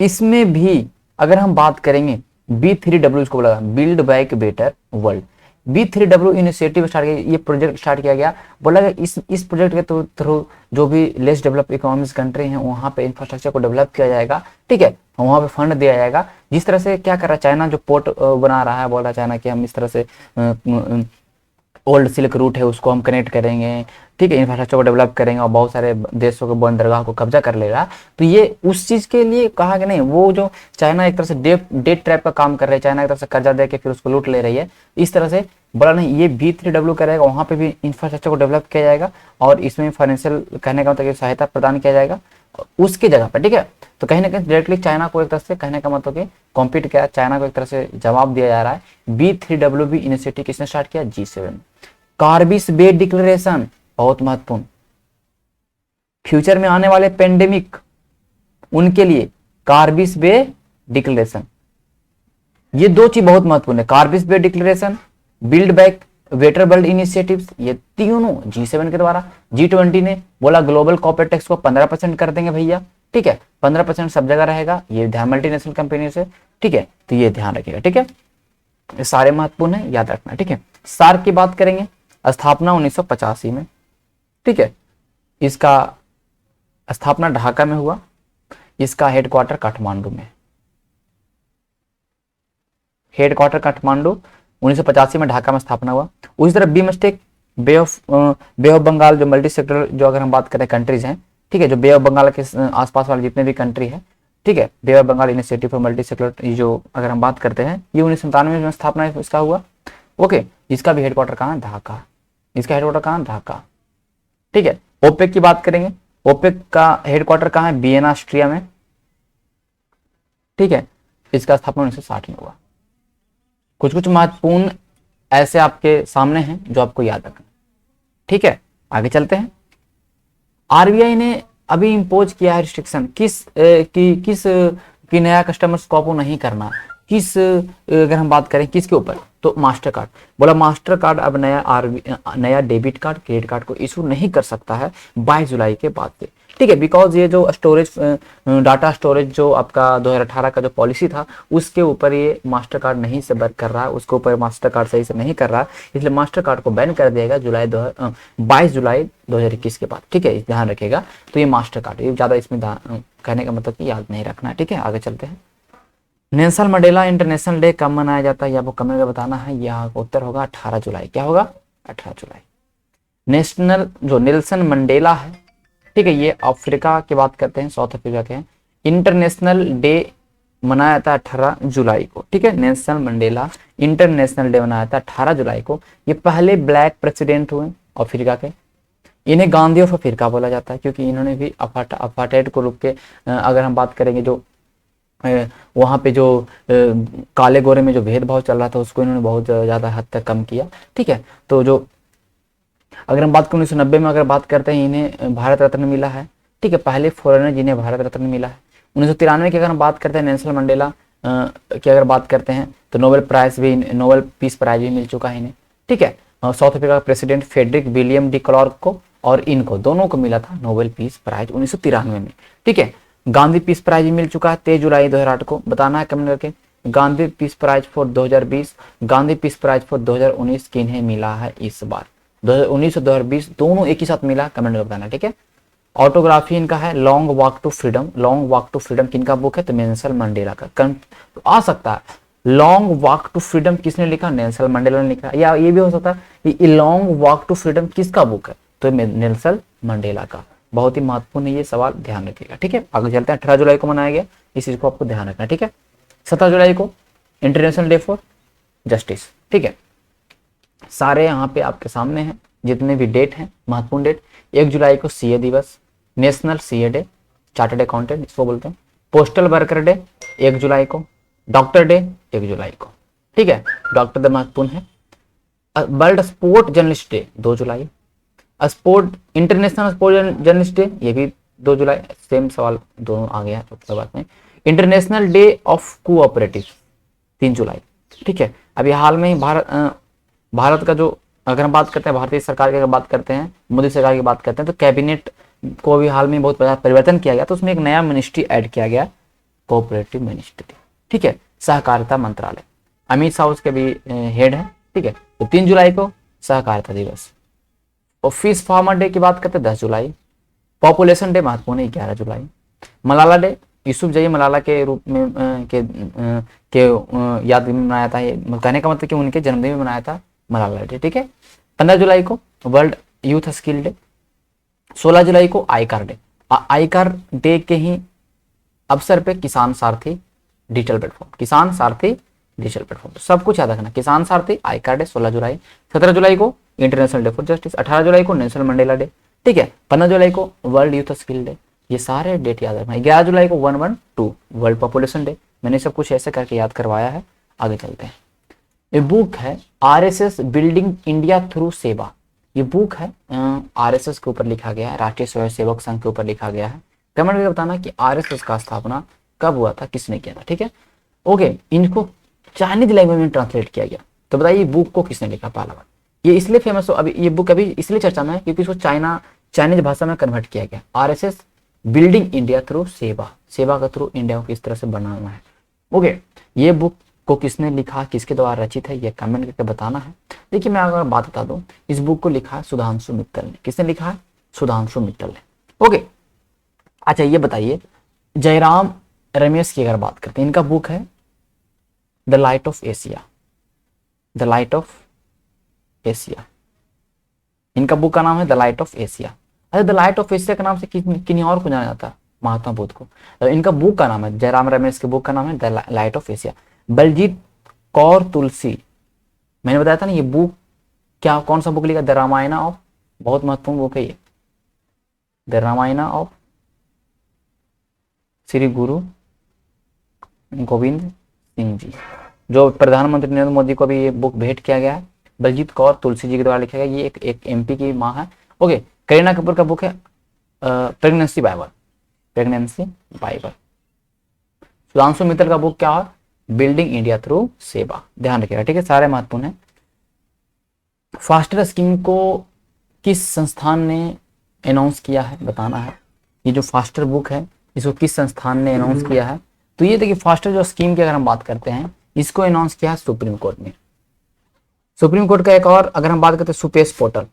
इसमें भी अगर हम बात करेंगे B3W को बोला, build back better world. B3W initiative start किया, ये प्रोजेक्ट स्टार्ट किया गया। बोला गया इस प्रोजेक्ट के थ्रू जो भी लेस डेवलप इकोनॉमिक्स कंट्री हैं वहाँ पे इंफ्रास्ट्रक्चर को डेवलप किया जाएगा, ठीक है, वहाँ पे फंड दिया जाएगा। जिस तरह से क्या कर रहा है चाइना, जो पोर्ट बना रहा है, बोल रहा है चाइना कि हम इस तरह से ओल्ड सिल्क रूट है उसको हम कनेक्ट करेंगे, ठीक है, इंफ्रास्ट्रक्चर को डेवलप करेंगे और बहुत सारे देशों के बंदरगाह को कब्जा कर लेगा। तो ये उस चीज के लिए कहा कि नहीं, वो जो चाइना एक तरह से डेट ट्रैप का काम कर रही है, चाइना एक तरह से कर्जा दे के फिर उसको लूट ले रही है, इस तरह से बड़ा नहीं, ये B3W करेगा, वहां पे भी इंफ्रास्ट्रक्चर को डेवलप किया जाएगा और इसमें फाइनेंशियल कहने का मतलब सहायता प्रदान किया जाएगा उसके जगह पर, ठीक है। तो कहीं ना कहीं डायरेक्टली चाइना को एक तरह से कहने का मतलब कि कॉम्पीट किया, चाइना को एक तरह से जवाब दिया जा रहा है। B3W इनिशिएटिव किसने स्टार्ट किया? G7। कार्बिस बे डिक्लेरेशन बहुत महत्वपूर्ण, फ्यूचर में आने वाले पेंडेमिक उनके लिए कार्बिस बे डिक्लेरेशन, ये दो चीज बहुत महत्वपूर्ण है। Carbis Bay declaration, build back better world initiatives, ये तीनों G7 के द्वारा। G20 ने बोला ग्लोबल कॉर्पोरेट टैक्स को 15% कर देंगे भैया, ठीक है, 15% सब जगह रहेगा, ये ध्यान मल्टीनेशनल कंपनी से, ठीक है, तो ये ध्यान रखिएगा, ठीक है, ये सारे महत्वपूर्ण है, याद रखना, ठीक है। सार्क की बात करेंगे, स्थापना 1985 में, ठीक है, इसका स्थापना ढाका में हुआ, इसका हेडक्वार्टर काठमांडू में, हेडक्वार्टर काठमांडू, 1985 में ढाका में स्थापना हुआ। उसी तरह बीमस्टेक, बे ऑफ बंगाल, जो मल्टी सेक्टर, जो अगर हम बात करें कंट्रीज हैं, ठीक है, जो बे ऑफ बंगाल के आसपास वाले जितने भी कंट्री है, ठीक है, Bay of Bengal initiative for multi sector, ये जो अगर हम बात करते हैं, ये 1997 में स्थापना इसका हुआ, ओके। इसका भी हेडक्वार्टर कहाँ है? ढाका, इसका हेडक्वार्टर कहाँ? ढाका, ठीक है। ओपेक की बात करेंगे, ओपेक का हेडक्वार्टर कहाँ है? वियना, ऑस्ट्रिया में, ठीक है, इसका स्थापना 1960 में हुआ। कुछ कुछ महत्वपूर्ण ऐसे आपके सामने हैं जो आपको याद रखना, ठीक है। आगे चलते हैं। आरबीआई ने अभी इंपोज किया है रिस्ट्रिक्शन, किस की नया कस्टमर स्वैप नहीं करना, किस अगर हम बात करें किसके ऊपर, तो मास्टर कार्ड। बोला मास्टर कार्ड अब नया डेबिट कार्ड, क्रेडिट कार्ड को इशू नहीं कर सकता है 22 जुलाई के बाद से, ठीक है, बिकॉज ये जो स्टोरेज डाटा स्टोरेज जो आपका 2018 का जो पॉलिसी था उसके ऊपर ये मास्टर कार्ड नहीं से वर्क कर रहा है, उसके ऊपर मास्टर कार्ड सही से नहीं कर रहा है, इसलिए मास्टर कार्ड को बैन कर दिया गया 22 जुलाई 2021 के बाद, ठीक है, ध्यान रखिएगा। तो ये मास्टर कार्ड, ये ज्यादा इसमें कहने का मतलब कि याद नहीं रखना है, ठीक है। आगे चलते हैं। नेल्सन मंडेला इंटरनेशनल डे कब मनाया जाता है, ये आपको कमेंट में बताना है। यहाँ का उत्तर होगा 18 जुलाई। क्या होगा? 18 जुलाई। नेशनल जो नेल्सन मंडेला है, ठीक है, ये अफ्रीका की बात करते हैं, साउथ अफ्रीका के हैं। इंटरनेशनल डे मनाया जाता है 18 जुलाई को, ठीक है। नेल्सन मंडेला इंटरनेशनल डे मनाया जाता है 18 जुलाई को। ये पहले ब्लैक प्रेसिडेंट हुए अफ्रीका के। इन्हें गांधी ऑफ अफ्रीका बोला जाता है क्योंकि इन्होंने भी अपार्टाइड को रोक के, अगर हम बात करेंगे जो वहाँ पे जो काले गोरे में जो भेदभाव चल रहा था उसको इन्होंने बहुत ज़्यादा हद तक कम किया, ठीक है। तो जो अगर हम बात करें 1990 में अगर बात करते हैं, इन्हें भारत रत्न मिला है, ठीक है, पहले फॉरेनर जिन्हें भारत रत्न मिला है। 1993 की अगर हम बात करते हैं नेल्सन मंडेला की अगर बात करते हैं तो नोबेल पीस प्राइज भी मिल चुका है इन्हें, ठीक है। साउथ अफ्रीका का president Frederik William de Klerk को और इनको दोनों को मिला था नोबेल पीस प्राइज 1993 में, ठीक है। गांधी पीस प्राइज भी मिल चुका है 23 जुलाई 2008 को। बताना है कमेंट करके Gandhi peace prize for 2020, Gandhi peace prize for 2019 किन्हें मिला है इस बार? 2019 और 2020 दोनों एक ही साथ मिला, कमेंट में बताना, ठीक है। ऑटोग्राफी इनका है long walk to freedom. Long walk to freedom किनका बुक है? तो नेल्सन मंडेला का। तो आ सकता है लॉन्ग वॉक टू फ्रीडम किसने लिखा? नेल्सन मंडेला ने लिखा। या ये भी हो सकता है कि लॉन्ग वॉक टू फ्रीडम किसका बुक है? तो नेल्सन मंडेला का। बहुत ही महत्वपूर्ण है ये सवाल, ध्यान रखिएगा, ठीक है। आगे चलते हैं। 18 जुलाई को मनाया गया, इस चीज को आपको ध्यान रखना, ठीक है। 17 जुलाई को इंटरनेशनल डे फॉर जस्टिस, ठीक है। सारे यहाँ पे आपके सामने हैं जितने भी डेट हैं महत्वपूर्ण डेट। 1 जुलाई को सीए दिवस, national CA day, chartered accountant इसको बोलते हैं। पोस्टल वर्कर डे 1 जुलाई को। डॉक्टर डे 1 जुलाई को, ठीक है। डॉक्टर डे महत्वपूर्ण है। वर्ल्ड स्पोर्ट जर्नलिस्ट डे 2 जुलाई। इंटरनेशनल स्पोर्ट जर्नलिस्ट डे ये भी 2 जुलाई। सेम सवाल दोनों आ गया तो बात नहीं। इंटरनेशनल डे ऑफ कोऑपरेटिव 3 जुलाई, ठीक है। अभी हाल में ही भारत का जो अगर हम बात करते हैं भारतीय सरकार की अगर बात करते हैं, मोदी सरकार की बात करते हैं, तो कैबिनेट को भी हाल में बहुत बड़ा परिवर्तन किया गया। तो उसमें एक नया मिनिस्ट्री ऐड किया गया, कोऑपरेटिव मिनिस्ट्री, ठीक है, सहकारिता मंत्रालय। अमित शाह उसके भी हेड है, ठीक है। तो 3 जुलाई को सहकारिता दिवस। और फिश फार्मर डे की बात करते हैं 10 जुलाई। पॉपुलेशन डे महत्वपूर्ण है 11 जुलाई। मलाला डे यूसुफ जई मलाला के रूप में याद में मनाया था। ये कहने का मतलब कि उनके जन्मदिन में मनाया था मलाला डे, ठीक है। 15 जुलाई को वर्ल्ड यूथ स्किल डे। 16 जुलाई को आई कार डे। आई कार डे के ही अवसर पे किसान सारथी डिजिटल प्लेटफॉर्म, किसान सारथी डिजिटल प्लेटफॉर्म, तो सब कुछ याद रखना। किसान सारथी आई कार डे 16 जुलाई। 17 जुलाई को इंटरनेशनल डे फॉर जस्टिस। 18 जुलाई को नेशनल मंडेला डे, ठीक है। 15 जुलाई को वर्ल्ड यूथ स्किल डे। ये सारे डेट याद रखना। 11 जुलाई को 112 वर्ल्ड पॉपुलेशन डे। मैंने सब कुछ ऐसे करके याद करवाया है। आगे चलते हैं। ये बुक है आरएसएस बिल्डिंग इंडिया थ्रू सेवा। ये बुक है आरएसएस के ऊपर लिखा गया है, राष्ट्रीय स्वयं सेवक संघ के ऊपर लिखा गया है। कमेंट में बताना कि आरएसएस का स्थापना कब हुआ था, किसने किया था, ठीक है। ओके, इनको चाइनीज लैंग्वेज में ट्रांसलेट किया गया। तो बताइए बुक को किसने लिखा? पहला बार ये इसलिए फेमस हो, अभी ये बुक अभी इसलिए चर्चा में है क्योंकि इसको चाइनीज भाषा में कन्वर्ट किया गया। आरएसएस बिल्डिंग इंडिया थ्रू सेवा, सेवा के थ्रू इंडिया को किस तरह से बनाना है। ओके, ये बुक को किसने लिखा, किसके द्वारा रचित है, ये कमेंट करके बताना है। देखिए मैं अगर बात बता दूं, इस बुक को लिखा है सुधांशु मित्तल ने। किसने लिखा है? सुधांशु मित्तल ने। ओके, अच्छा ये बताइए जयराम रमेश की अगर बात करते हैं, इनका बुक है the light of Asia, the light of Asia. इनका बुक का नाम है द लाइट ऑफ एशिया। अच्छा, द लाइट ऑफ एशिया के नाम से किन्हीं और को जाना जाता है? महात्मा बुद्ध को। तो इनका बुक का नाम है, जयराम रमेश के बुक का नाम है the light of Asia. Baljit Kaur Tulsi, मैंने बताया था ना ये बुक क्या, कौन सा बुक लिखा? द रामायण ऑफ, बहुत महत्वपूर्ण बुक है ये, द रामायण ऑफ श्री गुरु गोविंद सिंह जी, जो प्रधानमंत्री नरेंद्र मोदी को भी ये बुक भेंट किया गया है। बलजीत कौर तुलसी जी के द्वारा लिखा गया। ये एक एमपी की माँ है। ओके, करीना कपूर का बुक है pregnancy Bible, pregnancy Bible. Sudhanshu Mittal का बुक क्या है? बिल्डिंग इंडिया थ्रू सेवा। ध्यान रखिएगा, ठीक है, सारे महत्वपूर्ण है। फास्टर स्कीम को किस संस्थान ने अनाउंस किया है, बताना है। ये जो फास्टर बुक है इसको किस संस्थान ने अनाउंस किया है? तो ये देखिए फास्टर जो स्कीम की अगर हम बात करते हैं, इसको अनाउंस किया है सुप्रीम कोर्ट ने। सुप्रीम कोर्ट का एक और अगर हम बात करते हैं सुपेश पोर्टल,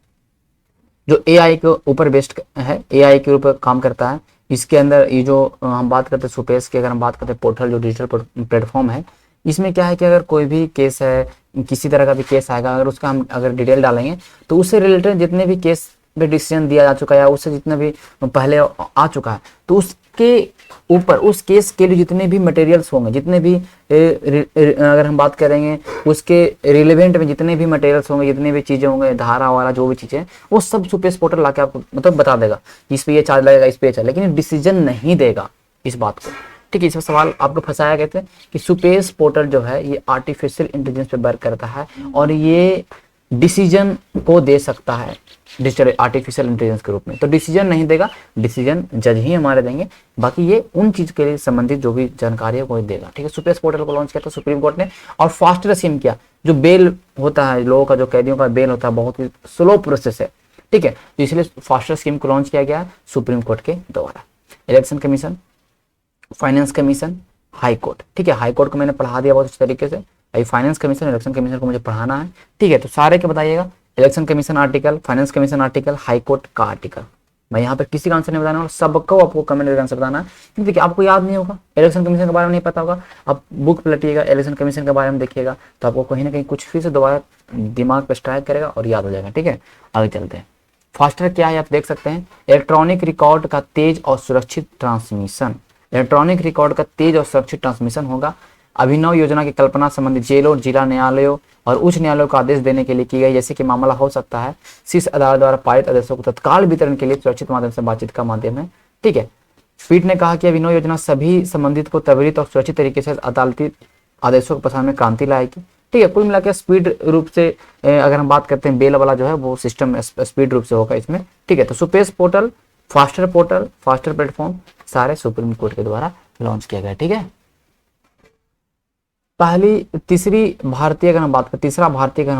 जो एआई के ऊपर बेस्ड है, एआई के ऊपर काम करता है। इसके अंदर ये जो हम बात करते हैं सुपेश की, अगर हम बात करते हैं पोर्टल जो डिजिटल प्लेटफॉर्म है, इसमें क्या है कि अगर कोई भी केस है, किसी तरह का भी केस आएगा, अगर उसका हम अगर डिटेल डालेंगे तो उससे रिलेटेड जितने भी केस पे डिसीजन दिया जा चुका है या उससे जितना भी पहले आ चुका है, तो उसके ऊपर उस केस के लिए जितने भी मटेरियल्स होंगे, जितने भी अगर हम बात करेंगे उसके रिलेवेंट में जितने भी मटेरियल्स होंगे, जितने भी चीजें होंगे, धारा वाला जो भी चीजें, वो सब सुपेश पोर्टल लाके आपको मतलब बता देगा इस पे ये चार्ज लगेगा, इस पे ये चार्ज, लेकिन डिसीजन नहीं देगा इस बात को, ठीक है। इसमें सवाल आपको फंसाया गया था कि सुपेश पोर्टल जो है ये आर्टिफिशियल इंटेलिजेंस पे वर्क करता है और ये डिसीजन को दे सकता है डिजिटल आर्टिफिशियल इंटेलिजेंस के रूप में। तो डिसीजन नहीं देगा, डिसीजन जज ही हमारे देंगे, बाकी ये उन चीज के लिए संबंधित जो भी जानकारी है वो देगा, ठीक है। सुपेश पोर्टल को लॉन्च किया था सुप्रीम कोर्ट ने। और फास्टर स्कीम किया, जो बेल होता है लोगों का, जो कैदियों का बेल होता है, बहुत ही स्लो प्रोसेस है, ठीक है, तो इसलिए फास्टर स्कीम को लॉन्च किया गया है सुप्रीम कोर्ट के द्वारा। Election commission, finance commission, high court, ठीक है, हाई कोर्ट को मैंने पढ़ा दिया बहुत अच्छे तरीके से। फाइनेंस कमीशन, इलेक्शन कमीशन को मुझे पढ़ाना है, ठीक है। तो सारे के बताइएगा, election commission article, finance commission article, high court का आर्टिकल। मैं यहाँ पे किसी का आंसर नहीं बताना, सबको आपको कमेंट करके आंसर बताना है, क्योंकि देखिए आपको याद नहीं होगा, इलेक्शन कमीशन के बारे में नहीं पता होगा, आप बुक पलटिएगा, इलेक्शन कमीशन के बारे में देखिएगा, तो आपको कहीं ना कहीं कुछ फिर से दोबारा दिमाग पे स्ट्राइक करेगा और याद हो जाएगा, ठीक है। आगे चलते हैं। फास्टर क्या है आप देख सकते हैं, इलेक्ट्रॉनिक रिकॉर्ड का तेज और सुरक्षित ट्रांसमिशन। इलेक्ट्रॉनिक रिकॉर्ड का तेज और सुरक्षित ट्रांसमिशन होगा। अभिनव योजना की कल्पना संबंधित जेलों, जिला न्यायालयों और उच्च न्यायालयों को आदेश देने के लिए की गई, जैसे कि मामला हो सकता है शीर्ष अदालत द्वारा पारित आदेशों को तत्काल वितरण के लिए सुरक्षित माध्यम से बातचीत का माध्यम है, ठीक है। पीठ ने कहा कि अभिनव योजना सभी संबंधित को त्वरित और सुरक्षित तरीके से अदालती आदेशों के प्रसारण में क्रांति लाएगी, ठीक है। कुल मिलाकर स्पीड रूप से अगर हम बात करते हैं, बेल वाला जो है वो सिस्टम स्पीड रूप से होगा इसमें, ठीक है। तो SUPACE portal, faster portal, faster platform सारे सुप्रीम कोर्ट के द्वारा लॉन्च किया गया, ठीक है। तीसरा भारतीय अगर हम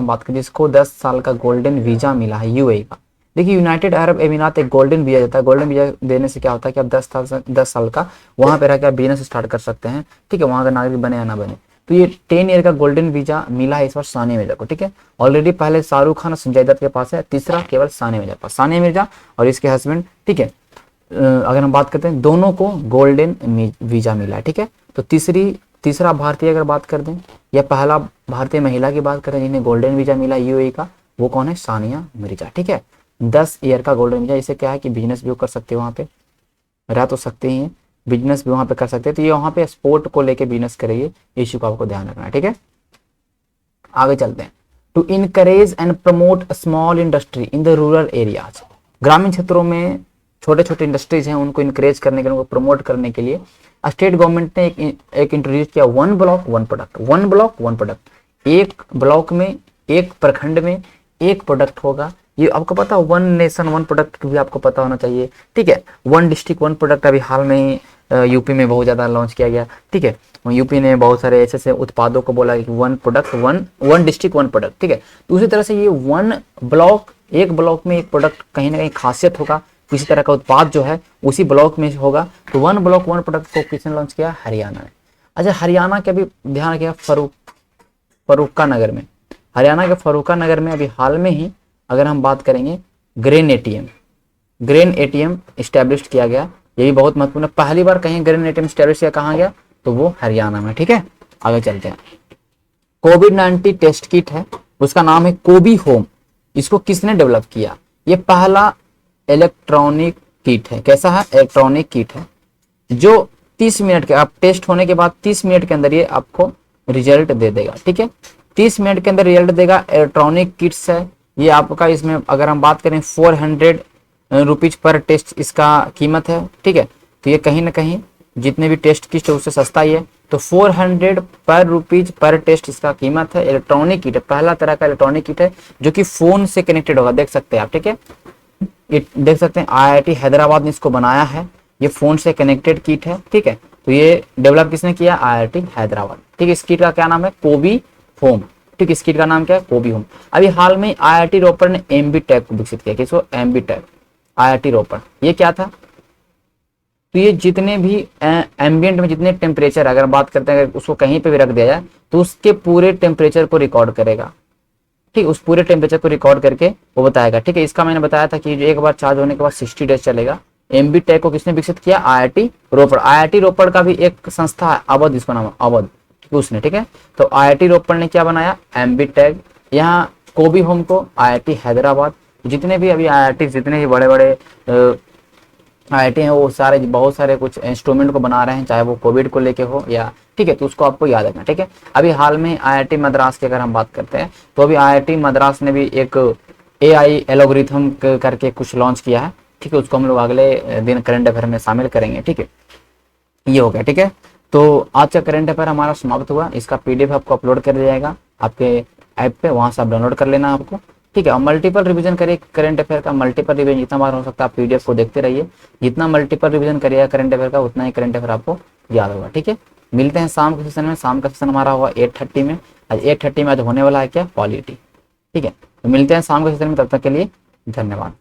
बात करें जिसको 10 साल का गोल्डन वीजा मिला है यूएई का। देखिए यूनाइटेड अरब एमिरात एक गोल्डन वीजा देता है। गोल्डन वीजा देने से क्या होता है कि आप 10 साल का वहां पे रहकर बिजनेस स्टार्ट कर सकते हैं, ठीक है, वहां का नागरिक बने या ना बने। तो ये 10 ईयर का गोल्डन वीजा मिला है इस बार सानिया मिर्जा को, ठीक है। ऑलरेडी पहले शाहरुख खान और संजय दत्त के पास है, तीसरा केवल सानिया मिर्जा के पास, सानिया मिर्जा और इसके हस्बैंड, ठीक है। अगर हम बात करते हैं दोनों को गोल्डन वीजा मिला है, ठीक है। तो तीसरा भारतीय अगर बात कर दें या पहला भारतीय महिला की बात करें जिन्हें गोल्डन वीजा मिला यूएई का, वो कौन है? सानिया मिर्जा, ठीक है। 10 ईयर का गोल्डन वीजा। इसे क्या है कि बिजनेस भी कर सकते हो, वहाँ पे रह तो सकते ही हैं, बिजनेस भी वहाँ पे कर सकते हैं। तो ये वहाँ पे स्पोर्ट को लेके बिजनेस करेंगे, इश्यू को आपको ध्यान रखना है, ठीक है। आगे चलते हैं। To encourage and promote small industry in the rural areas, ग्रामीण क्षेत्रों में छोटे छोटे इंडस्ट्रीज हैं उनको इनकरेज करने के लिए, उनको प्रमोट करने के लिए स्टेट गवर्नमेंट ने एक इंट्रोड्यूस किया, 1 ब्लॉक 1 प्रोडक्ट, 1 ब्लॉक 1 प्रोडक्ट। एक ब्लॉक में, एक प्रखंड में एक प्रोडक्ट होगा। ये आपको पता, 1 नेशन 1 प्रोडक्ट भी आपको पता होना चाहिए, ठीक है। 1 डिस्ट्रिक्ट 1 प्रोडक्ट अभी हाल में ही यूपी में बहुत ज्यादा लॉन्च किया गया, ठीक है। यूपी ने बहुत सारे ऐसे उत्पादों को बोला कि 1 प्रोडक्ट 1 डिस्ट्रिक्ट 1 प्रोडक्ट, ठीक है। तो उसी तरह से ये 1 ब्लॉक, एक ब्लॉक में एक प्रोडक्ट, कहीं ना कहीं खासियत होगा, किसी तरह का उत्पाद जो है उसी ब्लॉक में होगा। तो 1 ब्लॉक 1 प्रोडक्ट को किसने लॉन्च किया? हरियाणा ने। अच्छा, हरियाणा के भी ध्यान रखिएगा, फरुक्का नगर में, हरियाणा के फरुक्का नगर में अभी हाल में ही अगर हम बात करेंगे ग्रेन एटीएम स्टैब्लिश किया गया। ये भी बहुत महत्वपूर्ण है, पहली बार कहीं ग्रेन एटीएम स्टैब्लिश किया, कहाँ गया? तो वो हरियाणा में, ठीक है। आगे चलते हैं। कोविड-19 टेस्ट किट है, उसका नाम है कोबी होम। इसको किसने डेवलप किया? ये पहला इलेक्ट्रॉनिक किट है। कैसा है? इलेक्ट्रॉनिक किट है जो 30 मिनट के, आप टेस्ट होने के बाद 30 मिनट के अंदर ये आपको रिजल्ट दे देगा, ठीक है। 30 मिनट के अंदर रिजल्ट देगा। इलेक्ट्रॉनिक किट्स है ये आपका। इसमें अगर हम बात करें 400 रुपीज पर टेस्ट इसका कीमत है, ठीक है। तो ये कहीं ना कहीं जितने भी टेस्ट किट है उससे सस्ता ही है। तो 400 पर रुपीज पर टेस्ट इसका कीमत है। इलेक्ट्रॉनिक किट है, पहला तरह का इलेक्ट्रॉनिक किट है जो कि फोन से कनेक्टेड होगा, देख सकते हैं आप, ठीक है। ये देख सकते हैं IIT हैदराबाद ने इसको बनाया है, ये फोन से कनेक्टेड किट है, ठीक है। तो ये डेवलप किसने किया? IIT हैदराबाद, ठीक है। इस किट का क्या नाम है? कोबी होम, ठीक है। इस किट का नाम क्या है? कोबी होम। अभी हाल में IIT रोपड़ ने एमबी टैग को विकसित किया। किसको? एमबी टैग, IIT रोपड़। ये क्या था? तो ये जितने भी एम्बियंट में जितने टेम्परेचर, अगर बात करते हैं, अगर उसको कहीं पे भी रख दिया जाए तो उसके पूरे टेम्परेचर को रिकॉर्ड करेगा, ठीक। उस पूरे टेम्परेचर को रिकॉर्ड करके वो बताएगा, ठीक है। इसका मैंने बताया था कि एक बार चार्ज होने के बाद 60 डेज चलेगा। एमबी टैग को किसने विकसित किया? IIT रोपड़। IIT रोपड़ का भी एक संस्था है अवध, इसका नाम है अवध, उसने, ठीक है। तो IIT रोपड़ ने क्या बनाया? MB tag. यहाँ कोबी होम को IIT हैदराबाद। जितने भी अभी IIT, जितने भी बड़े बड़े IIT हैं वो सारे, बहुत सारे कुछ इंस्ट्रूमेंट को बना रहे हैं, चाहे वो कोविड को लेके हो या, ठीक है। तो उसको आपको याद रखना, ठीक है। अभी हाल में IIT मद्रास की अगर हम बात करते हैं तो अभी IIT मद्रास ने भी एक AI एल्गोरिथम करके कुछ लॉन्च किया है, ठीक है। उसको हम लोग अगले दिन करंट अफेयर में शामिल करेंगे, ठीक है। ये हो गया, ठीक है। तो आज का करंट अफेयर हमारा समाप्त हुआ। इसका PDF आपको अपलोड कर दिया जाएगा आपके ऐप पे, वहां से आप डाउनलोड कर लेना आपको, ठीक है। और मल्टीपल रिवीजन करिए करंट अफेयर का, मल्टीपल रिवीजन जितना बार हो सकता है आप PDF को देखते रहिए। जितना मल्टीपल रिवीजन करिएगा करंट अफेयर का उतना ही करंट अफेयर आपको याद होगा, ठीक है। मिलते हैं शाम के सेशन में। शाम का सेशन हमारा होगा 8:30 में। आज 8:30 में आज होने वाला है क्या? पॉलिटी, ठीक है। तो मिलते हैं शाम के सेशन में, तब तक के लिए धन्यवाद।